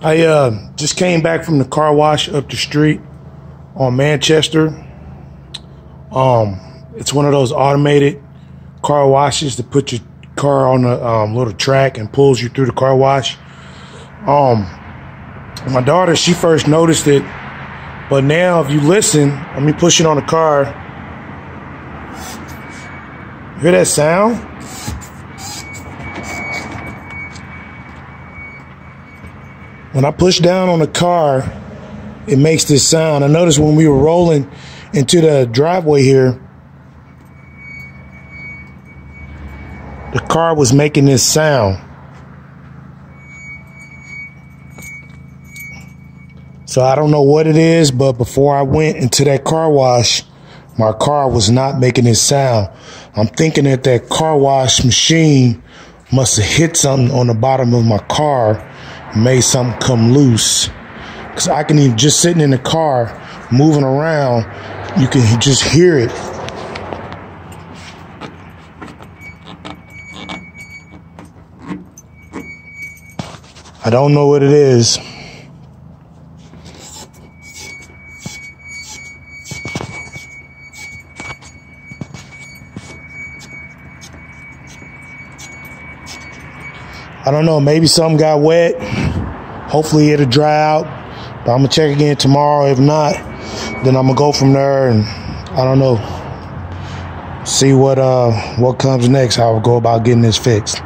I just came back from the car wash up the street on Manchester. It's one of those automated car washes that put your car on a little track and pulls you through the car wash. My daughter, she first noticed it, but now if you listen, let me push it on the car. Hear that sound? When I push down on the car, it makes this sound. I noticed when we were rolling into the driveway here, the car was making this sound. So I don't know what it is, but before I went into that car wash, my car was not making this sound. I'm thinking that that car wash machine must have hit something on the bottom of my car, made something come loose. Because I can even, just sitting in the car, moving around, you can just hear it. I don't know what it is. I don't know, maybe something got wet. Hopefully it'll dry out. But I'm gonna check again tomorrow. If not, then I'm gonna go from there and I don't know. See what comes next, how I'll go about getting this fixed.